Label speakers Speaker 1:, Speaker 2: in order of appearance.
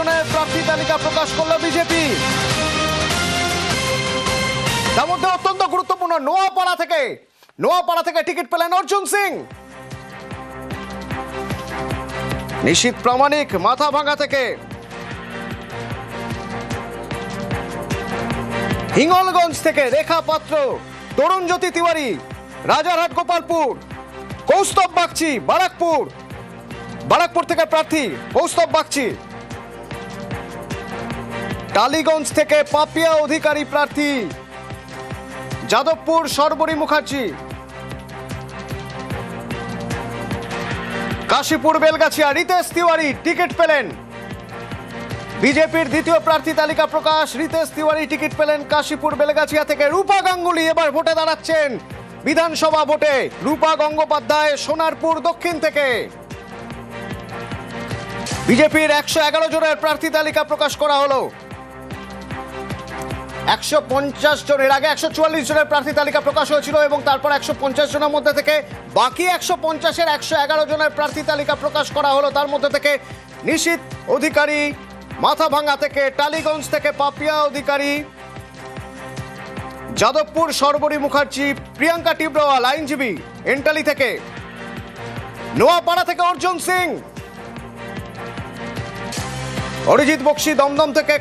Speaker 1: জনের প্রার্থী তালিকা প্রকাশ করলো বিজেপি। তার মধ্যে অত্যন্ত গুরুত্বপূর্ণ নোয়াপাড়া থেকে টিকিট পেলেন অর্জুন সিং। নিশীথ প্রামাণিক মাথাভাঙ্গা থেকে, হিঙ্গলগঞ্জ থেকে রেখা পাত্র, তরুণজ্যোতি তিওয়ারি, রাজারহাট গোপালপুর, কৌস্তব বাগচি, বারাকপুর থেকে প্রার্থী কৌস্তব বাগচি, টালিগঞ্জ থেকে পাপিয়া অধিকারী প্রার্থী, যাদবপুর সর্বরী মুখার্জি, কাশীপুর বেলগাছিয়া রিতেশ তিওয়ারি টিকিট পেলেন। বিজেপির দ্বিতীয় প্রার্থী তালিকা প্রকাশ, রিতেশ তিওয়ারি টিকিট পেলেন কাশীপুর বেলগাছিয়া থেকে। রূপা গাঙ্গুলি এবার ভোটে দাঁড়াচ্ছেন বিধানসভা ভোটে। রূপা গঙ্গোপাধ্যায় সোনারপুর দক্ষিণ থেকে। বিজেপির 111 জনের প্রার্থী তালিকা প্রকাশ করা হলো। 150 জনের আগে 144 জনের প্রার্থী তালিকা প্রকাশ হয়েছিল এবং তারপর 150 জনের মধ্যে থেকে বাকি 150-এর 111 জনের প্রার্থী তালিকা প্রকাশ করা হলো। তার মধ্যে থেকে নিশীথ অধিকারী মাথাভাঙ্গা থেকে, টালিগঞ্জ থেকে পাপিয়া অধিকারী, যাদবপুর সর্বরী মুখার্জি, প্রিয়াঙ্কা টিব্রওয়াল আইনজীবী এন্টালি থেকে, নোয়াপাড়া থেকে অর্জুন সিং, অরিজিৎ বক্সি দমদম থেকে,